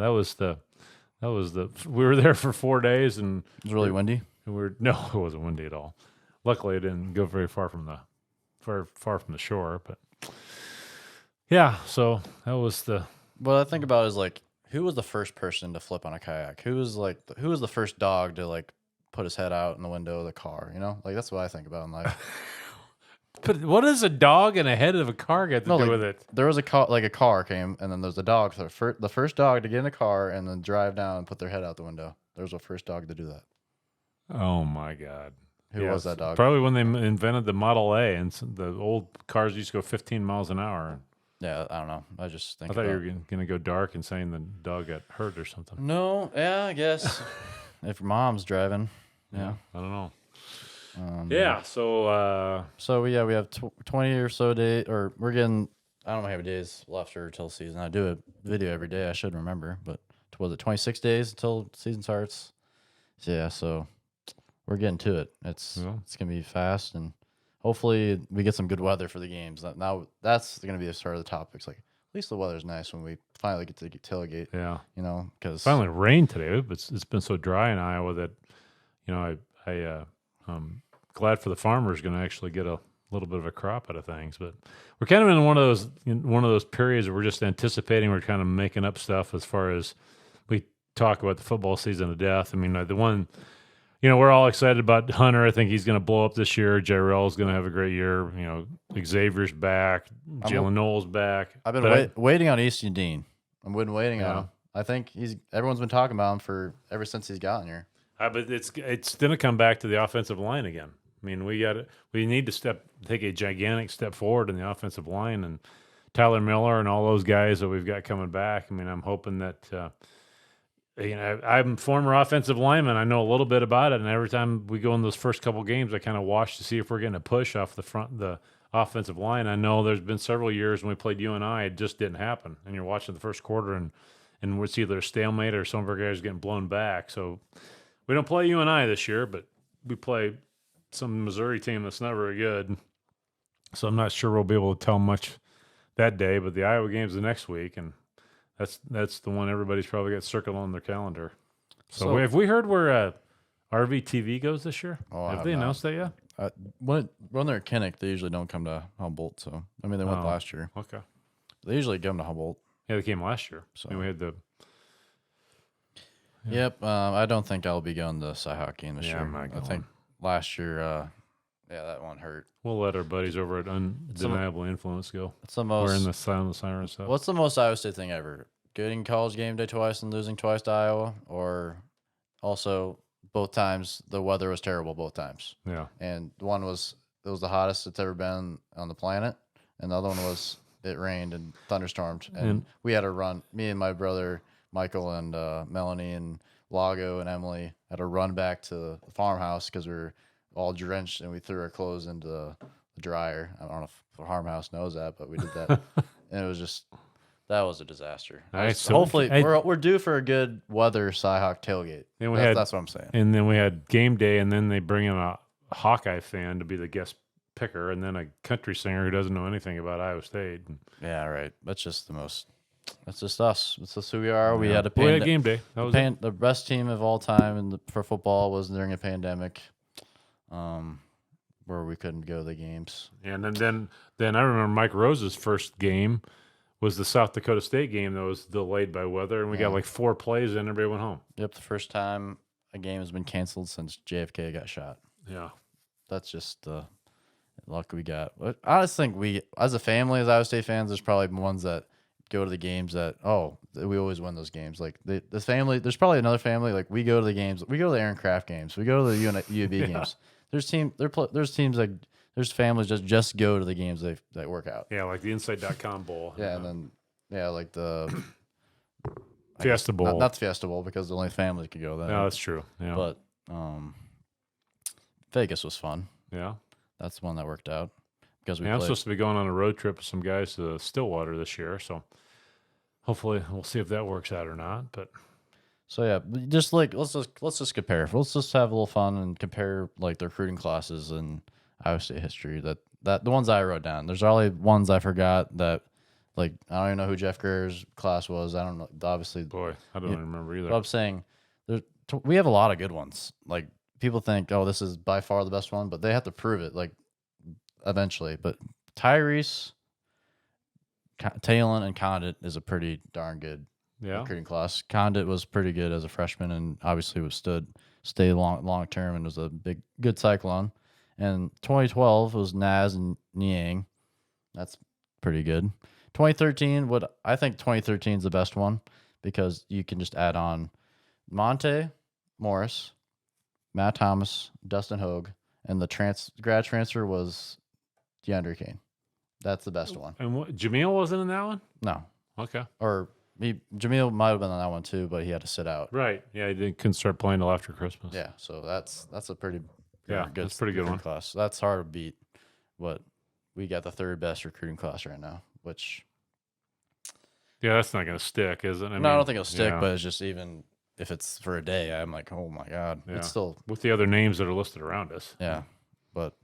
we were there for 4 days, and it was really windy. No, it wasn't windy at all. Luckily, it didn't go very far from the shore. But yeah, so that was what I think about is like, who was the first person to flip on a kayak? Who was the first dog to like put his head out in the window of the car? You know, like that's what I think about in life. But what does a dog and a head of a car get to do with it? There was a car came, and then there's a dog. So the first dog to get in a car and then drive down and put their head out the window. There was the first dog to do that. Oh my God! Who was that dog? Probably when they invented the Model A, and the old cars used to go 15 miles an hour. Yeah, I don't know. I thought you were going to go dark and saying the dog got hurt or something. No, yeah, I guess if Mom's driving, yeah, I don't know. So we have 20 or so days, or we're getting, I don't know how many days left until season. I do a video every day. I should remember, but was it 26 days until season starts? So we're getting to it. It's gonna be fast, and hopefully we get some good weather for the games. Now that's gonna be the start of the topics. Like, at least the weather's nice when we finally get to tailgate. Yeah, you know, because finally rained today. But it's been so dry in Iowa that I'm glad for the farmers going to actually get a little bit of a crop out of things. But we're kind of in one of those periods where we're just anticipating. We're kind of making up stuff as far as we talk about the football season of death. I mean, the one, we're all excited about Hunter. I think he's going to blow up this year. Jarrell's going to have a great year. Xavier's back. Jalen Noel's back. I've been waiting on Easton Dean. I've been waiting on him. I think everyone's been talking about him ever since he's gotten here. But it's going to come back to the offensive line again. I mean, we need to take a gigantic step forward in the offensive line, and Tyler Miller and all those guys that we've got coming back. I mean, I'm hoping that. I'm a former offensive lineman. I know a little bit about it, and every time we go in those first couple games, I kind of watch to see if we're getting a push off the offensive line. I know there's been several years when we played UNI, it just didn't happen. And you're watching the first quarter, and it's either a stalemate or some of our guys getting blown back. So we don't play UNI this year, but we play some Missouri team that's not very good. So I'm not sure we'll be able to tell much that day. But the Iowa game's the next week, and that's the one everybody's probably got circled on their calendar. So have we heard where RVTV goes this year? Have they announced that yet? When they're at Kinnick, they usually don't come to Humboldt. So I mean, they went last year. Okay. They usually come to Humboldt. Yeah, they came last year. So we had the. Yeah. Yep. I don't think I'll be going to the Cyhawk game this year. I think last year, that one hurt. We'll let our buddies over at Undeniable Influence go. It's the most. We're in the Sound of the Siren stuff. What's the most Iowa State thing ever? Getting college game day twice and losing twice to Iowa, or also both times the weather was terrible both times. Yeah. And one was it was the hottest it's ever been on the planet, and the other one was it rained and thunderstormed, and we had to run. Me and my brother Michael and Melanie and Lago and Emily had to run back to the farmhouse because we were all drenched, and we threw our clothes into the dryer. I don't know if the farmhouse knows that, but we did that, and it was just that was a disaster. So hopefully, we're due for a good weather Cyhawk tailgate. And that's what I'm saying. And then we had game day, and then they bring in a Hawkeye fan to be the guest picker, and then a country singer who doesn't know anything about Iowa State. Yeah, right. That's just the most. That's just us. That's just who we are. Yeah. We had a we had game day. That was the best team of all time for football was during a pandemic, where we couldn't go to the games. And then I remember Mike Rose's first game was the South Dakota State game that was delayed by weather, and we got like 4 plays and everybody went home. Yep, the first time a game has been canceled since JFK got shot. Yeah. That's just the luck we got. I just think we, as a family, as Iowa State fans, there's probably ones that go to the games that, we always win those games. Like this family, there's probably another family, like we go to the games, we go to the Aaron Craft games, we go to the UAB games. There's teams like, there's families just go to the games that work out. Yeah, like the Inside.com Bowl. Yeah, and then, like the Fiesta Bowl. Not the Fiesta Bowl because the only family could go there. No, that's true. Yeah. But Vegas was fun. Yeah. That's one that worked out. Because I'm supposed to be going on a road trip with some guys to Stillwater this year, so hopefully we'll see if that works out or not. But so yeah, just like let's just compare. Let's just have a little fun and compare like the recruiting classes and Iowa State history. That the ones I wrote down. There's probably ones I forgot that, like, I don't even know who Jeff Greer's class was. I don't know. Obviously, boy, I don't remember either. But I'm saying we have a lot of good ones. Like, people think, oh, this is by far the best one, but they have to prove it, like, eventually. But Tyrese, Talon, and Condit is a pretty darn good recruiting class. Condit was pretty good as a freshman, and obviously stayed long term and was a good cyclone. And 2012 was Naz and Niang. That's pretty good. 2013, I think 2013 is the best one because you can just add on Monte Morris, Matt Thomas, Dustin Hogue, and the grad transfer was DeAndre Kane. That's the best one. And Jameel wasn't in that one? No. Okay. Or Jameel might have been on that one too, but he had to sit out. Right. Yeah, he couldn't start playing till after Christmas. Yeah, so that's a pretty good, that's pretty good one class. So that's hard to beat, but we got the third best recruiting class right now, which that's not going to stick, is it? I don't think it'll stick, but it's just, even if it's for a day, I'm like, oh my god, it's still with the other names that are listed around us. Yeah, but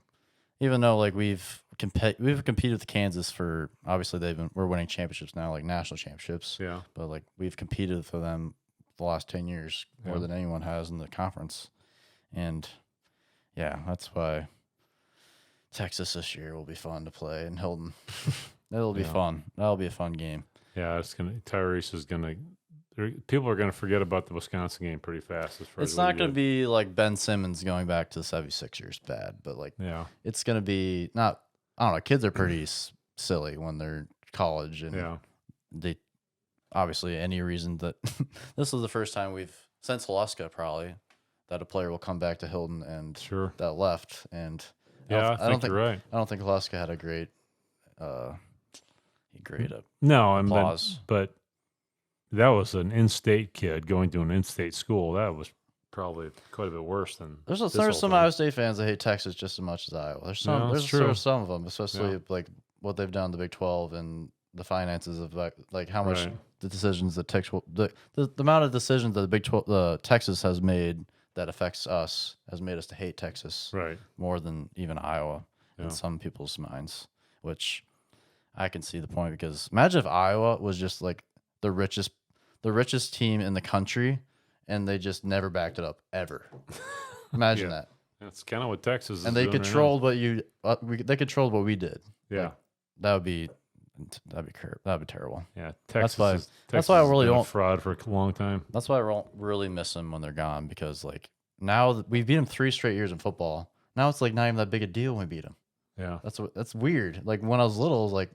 even though like we've competed with Kansas for, obviously we're winning championships now, like national championships. Yeah, but like we've competed for them the last 10 years more than anyone has in the conference, and yeah, that's why Texas this year will be fun to play in Hilton. It'll be fun. That'll be a fun game. Yeah, Tyrese is gonna. People are gonna forget about the Wisconsin game pretty fast. It's not gonna be like Ben Simmons going back to the 76ers bad, but like it's gonna be not. I don't know. Kids are pretty silly when they're college, and they obviously any reason that this was the first time since Haluska probably that a player will come back to Hilton and Sure. that left. And Yeah, I think you're right. I don't think Alaska had a great No, applause. but that was an in-state kid going to an in-state school. That was probably quite a bit worse than There's this whole some thing. Iowa State fans that hate Texas just as much as Iowa. There's Yeah, that's true. there's some of them, especially like what they've done in the Big 12 and the finances of like how much the decisions that the amount of decisions that the Big 12 Texas has made that affects us has made us to hate Texas more than even Iowa in some people's minds, which I can see the point, because imagine if Iowa was just like the richest team in the country and they just never backed it up ever. Imagine that. That's kind of what Texas is and they doing controlled what they controlled what we did. Yeah, like, that'd be terrible. Yeah, Texas. That's why I really don't fraud for a long time. That's why I don't really miss them when they're gone, because like now we beat them 3 straight years in football. Now it's like not even that big a deal when we beat them. Yeah, that's weird. Like when I was little, I was like,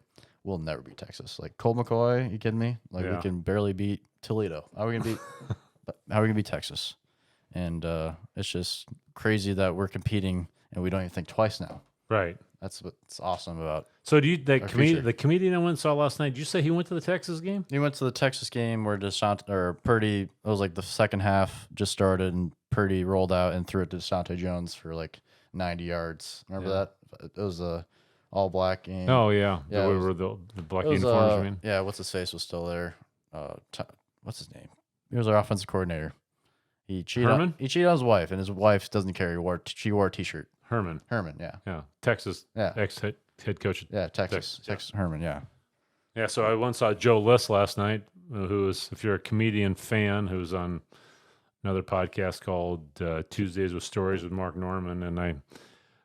we'll never beat Texas. Like Colt McCoy, you kidding me? Like we can barely beat Toledo. How are we gonna beat Texas? And it's just crazy that we're competing and we don't even think twice now. Right. That's what's awesome about. So the comedian I went and saw last night, did you say he went to the Texas game? He went to the Texas game where Purdy, it was like the second half just started and Purdy rolled out and threw it to Deshaunte Jones for like 90 yards. Remember that? It was a all black game. Oh yeah, yeah. The black uniforms. I mean, yeah. What's his face was still there? What's his name? He was our offensive coordinator. He cheated on his wife, and his wife doesn't care. She wore a T-shirt. Herman, yeah. Texas, ex-head coach. Yeah, Texas, Herman, yeah. Yeah, so I once saw Joe List last night, who is, if you're a comedian fan, who's on another podcast called Tuesdays with Stories with Mark Norman, and I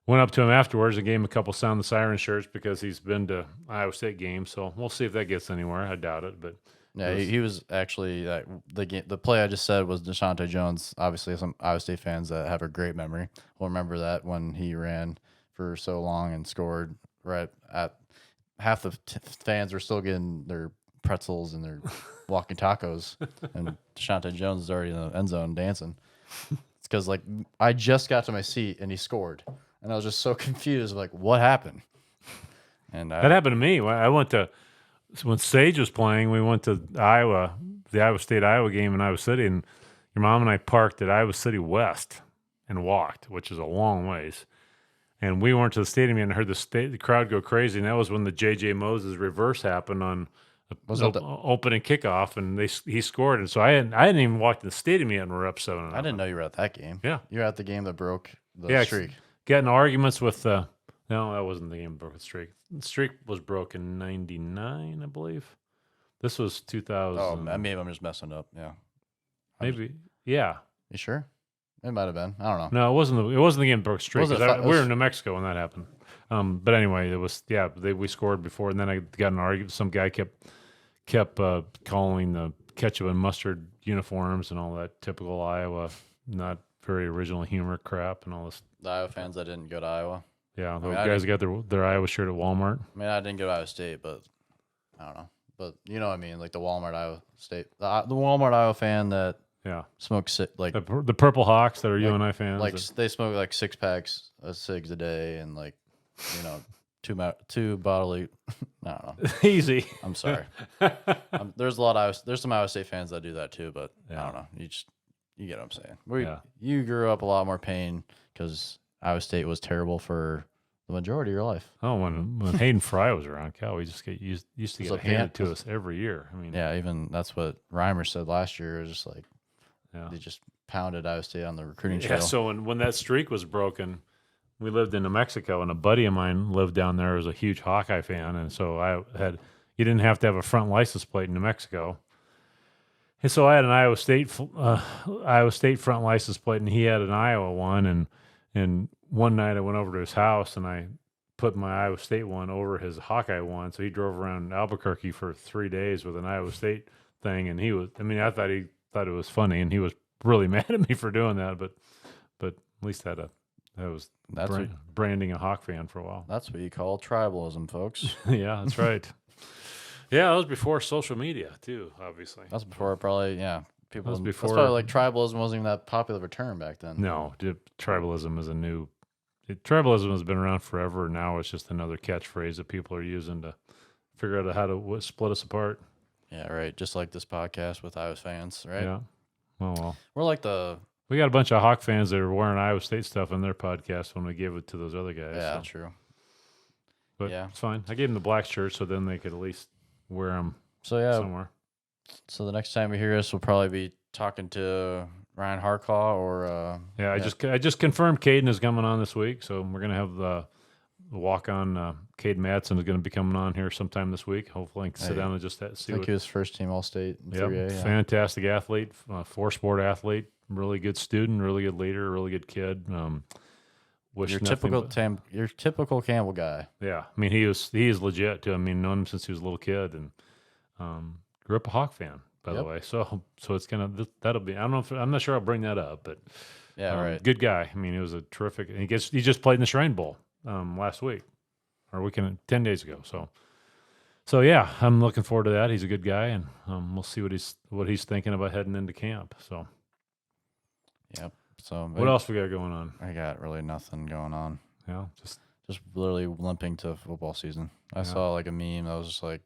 went up to him afterwards and gave him a couple Sound the Siren shirts because he's been to Iowa State games, so we'll see if that gets anywhere. I doubt it, but... Yeah, he was actually the play I just said was Deshaunte Jones. Obviously, some Iowa State fans that have a great memory will remember that when he ran for so long and scored right at half the fans were still getting their pretzels and their walking tacos, and Deshaunte Jones is already in the end zone dancing. It's because like I just got to my seat and he scored, and I was just so confused, like what happened? And that happened to me. I went to. So when Sage was playing, we went to Iowa, the Iowa State-Iowa game in Iowa City, and your mom and I parked at Iowa City West and walked, which is a long ways. And we went to the stadium and heard the crowd go crazy, and that was when the J.J. Moses reverse happened on opening kickoff, and he scored. And so I hadn't even walked in the stadium yet, and we're up 7-0. I didn't know you were at that game. Yeah. You were at the game that broke the streak. Getting arguments with no, that wasn't the game that broke the streak. The streak was broken in 99, I believe. This was 2000. Oh, maybe I'm just messing up. Yeah. Maybe. Yeah. You sure? It might have been. I don't know. No, it wasn't the game that broke the streak. We were in New Mexico when that happened. But anyway, it was, we scored before, and then I got an argument. Some guy kept calling the ketchup and mustard uniforms and all that typical Iowa, not very original humor crap and all this. The Iowa fans that didn't go to Iowa. Yeah, the guys got their Iowa shirt at Walmart. I mean, I didn't go to Iowa State, but I don't know. But you know what I mean, like the Walmart Iowa State, the Walmart Iowa fan that smokes like the Purple Hawks that are UNI fans. Like they smoke like 6 packs of cigs a day and like two bodily. I don't know. Easy. I'm sorry. There's some Iowa State fans that do that too, but I don't know. You get what I'm saying. You grew up a lot more pain because Iowa State was terrible for the majority of your life. Oh, when Hayden Fry was around, we just used to get handed to us every year. I mean, even that's what Reimer said last year. It was just like, they just pounded Iowa State on the recruiting trail. Yeah, so when that streak was broken, we lived in New Mexico, and a buddy of mine lived down there, was a huge Hawkeye fan, and so you didn't have to have a front license plate in New Mexico. And so I had an Iowa State front license plate, and he had an Iowa one, and one night I went over to his house and I put my Iowa State one over his Hawkeye one. So he drove around Albuquerque for 3 days with an Iowa State thing. And I thought he thought it was funny, and he was really mad at me for doing that. But at least that was branding a Hawk fan for a while. That's what you call tribalism, folks. Yeah, that's right. Yeah, that was before social media too, obviously. That's before People, was that's before. probably like tribalism wasn't even that popular of a term back then. No, tribalism is a new. Tribalism has been around forever. Now it's just another catchphrase that people are using to figure out how to split us apart. Yeah, right. Just like this podcast with Iowa fans, right? Yeah. Oh well. We're like the. We got a bunch of Hawk fans that are wearing Iowa State stuff in their podcast when we gave it to those other guys. Yeah, so. true. But yeah, it's fine. I gave them the black shirt so then they could at least wear them so yeah. somewhere. So the next time you hear us, we'll probably be talking to Ryan Harklaw or. Yeah, I just confirmed Caden is coming on this week, so we're gonna have the walk on. Cade Madsen is going to be coming on here sometime this week. Hopefully, I can sit down and just see. I think he was first team All State. Yeah, fantastic athlete, 4-sport athlete, really good student, really good leader, really good kid. Your typical Campbell guy. Yeah, I mean he is legit too. I mean, known him since he was a little kid, and grew up a Hawk fan, by the way. So it's that'll be. I don't know if I'm not sure I'll bring that up, but yeah, right. Good guy. I mean, he was a terrific. And he just played in the Shrine Bowl last week or weekend 10 days ago. So yeah, I'm looking forward to that. He's a good guy, and we'll see what he's thinking about heading into camp. So. Yep. So what else we got going on? I got really nothing going on. Yeah, just literally limping to football season. I saw like a meme that was just like,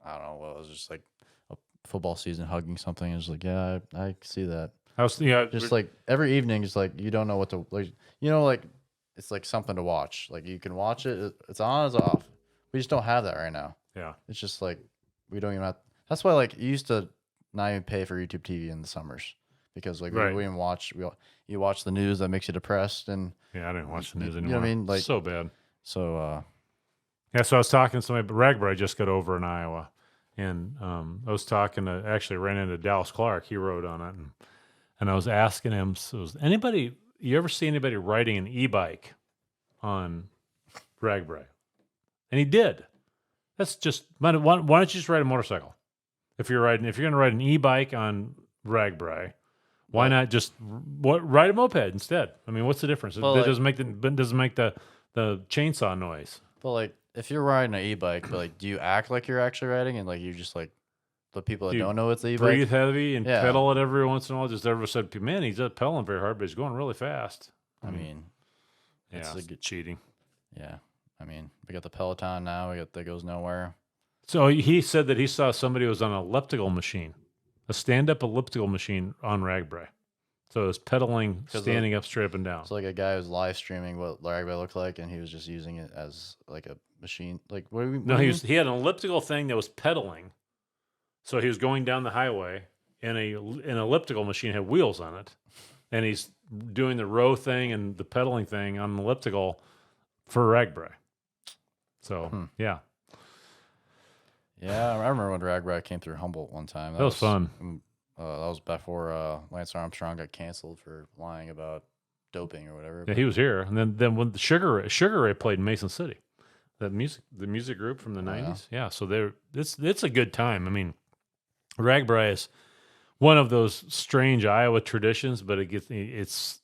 I don't know what, it was just like a football season hugging something. It was like, yeah, I see that. Just like every evening, just like you don't know what to like. Like it's like something to watch. Like you can watch it. It's on, it's off. We just don't have that right now. Yeah. It's just like we don't even have. That's why like you used to not even pay for YouTube TV in the summers. Because like we even watch you watch the news that makes you depressed and I didn't watch the news anymore. You know what I mean? Like so bad. So so I was talking to somebody, but Ragbri just got over in Iowa, and I was talking to actually ran into Dallas Clark. He wrote on it, and I was asking him, so you ever see anybody riding an e-bike on Ragbri? And he did. That's just why don't you just ride a motorcycle? If you're going to ride an e-bike on Ragbri. Why not just ride a moped instead? I mean, what's the difference? It doesn't make the chainsaw noise. But like, if you're riding an e-bike, but like, do you act like you're actually riding, and like you just like the people that don't know it's the e-bike? Breathe heavy and pedal it every once in a while. Just ever said, man, he's not pedaling very hard, but he's going really fast. I mean, it's cheating. Yeah, I mean, we got the Peloton now. We got that goes nowhere. So he said that he saw somebody who was on an elliptical machine. A stand-up elliptical machine on Ragbri. So it was pedaling, standing up straight up and down. So like a guy was live streaming what Ragbri looked like, and he was just using it as like a machine. Like what do we? No, he had an elliptical thing that was pedaling. So he was going down the highway, and an elliptical machine had wheels on it, and he's doing the row thing and the pedaling thing on an elliptical for Ragbri. So yeah. Yeah, I remember when Ragbri came through Humboldt one time. That was fun. That was before Lance Armstrong got canceled for lying about doping or whatever. Yeah, he was here, and then when the Sugar Ray played in Mason City, the music group from the '90s. Yeah, so it's a good time. I mean, Ragbri is one of those strange Iowa traditions, but it's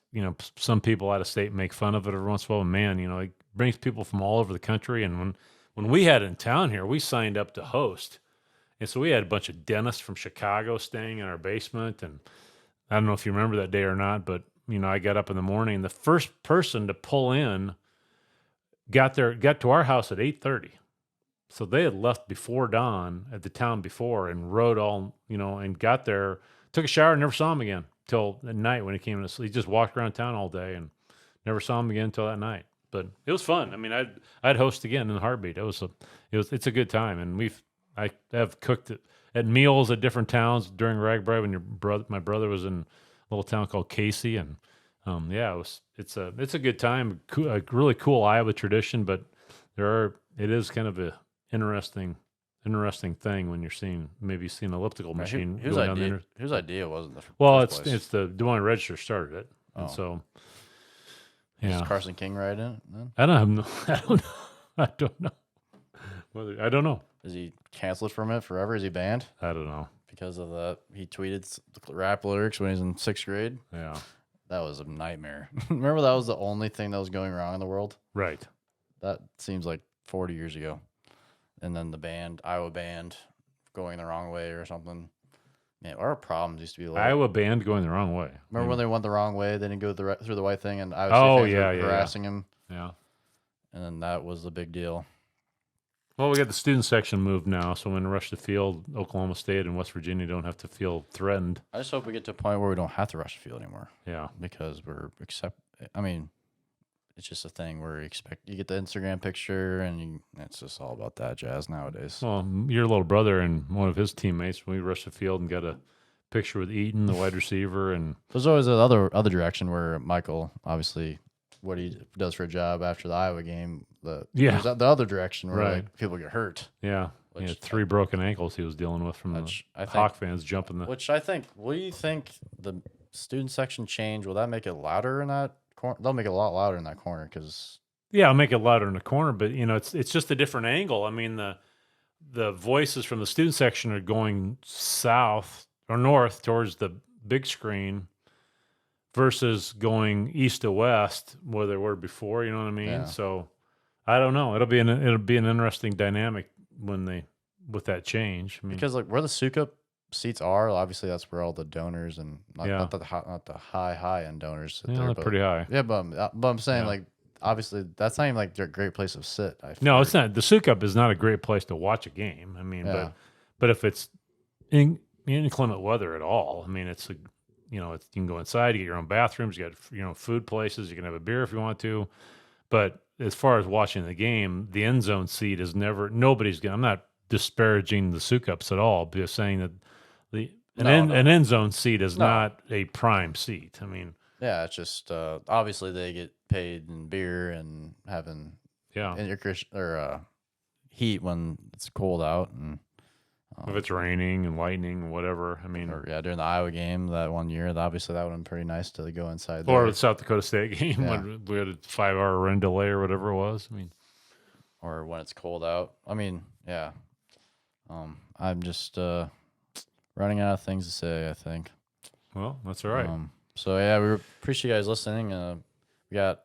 some people out of state make fun of it every once in a while. Man, it brings people from all over the country, and when we had it in town here, we signed up to host. And so we had a bunch of dentists from Chicago staying in our basement. And I don't know if you remember that day or not, but, I got up in the morning. The first person to pull in got to our house at 8:30. So they had left before dawn at the town before and rode all, and got there, took a shower, and never saw him again till at night when he came to sleep. He just walked around town all day and never saw him again until that night. But it was fun. I mean, I'd host again in a heartbeat. It's a good time, and I have cooked at meals at different towns during Ragbri when my brother was in a little town called Casey, and it's a good time, a really cool Iowa tradition. But it is kind of a interesting thing when you're seeing elliptical machine. Whose idea was it? It's the Des Moines Register started it, and so. Yeah. Is Carson King right in it then? I don't know. I don't know. I don't know. Is he canceled from it forever? Is he banned? I don't know. Because of that, he tweeted the rap lyrics when he was in 6th grade. Yeah. That was a nightmare. Remember that was the only thing that was going wrong in the world? Right. That seems like 40 years ago. And then the Iowa band, going the wrong way or something. Man, our problems used to be like, Iowa banned going the wrong way. remember when they went the wrong way? They didn't go through the white thing, and Iowa State Oh fans yeah, were yeah, harassing him, yeah. and then that was the big deal. Well, we got the student section moved now, so when they rush the field, Oklahoma State and West Virginia don't have to feel threatened. I just hope we get to a point where we don't have to rush the field anymore. Yeah, because I mean, it's just a thing where you get the Instagram picture, and it's just all about that jazz nowadays. well, your little brother and one of his teammates, we rushed the field and got a picture with Eaton, the wide receiver, and There's always the other direction where Michael, obviously, what he does for a job after the Iowa game. Yeah. There's the other direction where Right. like, people get hurt. yeah, he had 3 broken ankles he was dealing with from the I think, Hawk fans jumping the. Which I think, what do you think the student section change? Will that make it louder in that corner? They'll make it a lot louder in that corner because Yeah, I'll make it louder in the corner, but it's just a different angle. I mean, the voices from the student section are going south or north towards the big screen versus going east to west where they were before. You know what I mean? Yeah. So I don't know. It'll be an interesting dynamic with that change. I mean, because like where the Sukup seats are, obviously that's where all the donors and not the high end donors sit yeah, there, they're but pretty high. yeah, but I'm saying Yeah. like obviously that's not even like a great place to sit. No, it's not. The Sukup is not a great place to watch a game. I mean, Yeah. but if it's inclement weather at all, I mean, it's you can go inside, you get your own bathrooms, you got food places, you can have a beer if you want to. But as far as watching the game, the end zone seat is nobody's going. I'm not disparaging the Sukups at all, but just saying that an end zone seat is not a prime seat. I mean, yeah, it's just obviously they get paid in beer and having air or heat when it's cold out, and if it's raining and lightning and whatever. I mean, during the Iowa game that one year, obviously that would have been pretty nice to go inside there. Or the South Dakota State game when we had a 5-hour rain delay or whatever it was. I mean, or when it's cold out. I mean, yeah. I'm just running out of things to say, I think. Well, that's all right. So yeah, we appreciate you guys listening. We got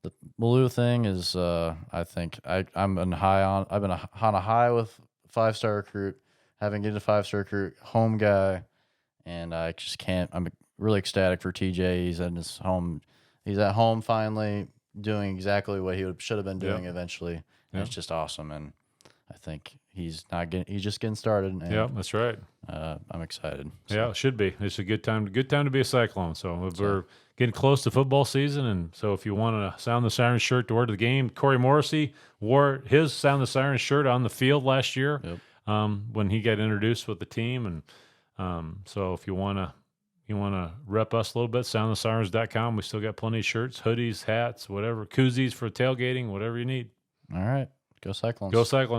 the Biliew thing is I think I've been on a high with 5-star recruit, having get a 5-star recruit, home guy, and I just can't. I'm really ecstatic for TJ. He's at his home. He's at home finally, doing exactly what he should have been doing eventually. And it's just awesome, and I think he's just getting started. And, yeah, that's right. I'm excited. So. Yeah, it should be. It's a good time to be a Cyclone. So we're getting close to football season, and so if you want to sound the siren shirt to wear to the game, Corey Morrissey wore his sound the siren shirt on the field last year when he got introduced with the team, and so if you want to rep us a little bit, soundthesirens.com. We still got plenty of shirts, hoodies, hats, whatever, koozies for tailgating, whatever you need. All right, go Cyclones. Go Cyclones.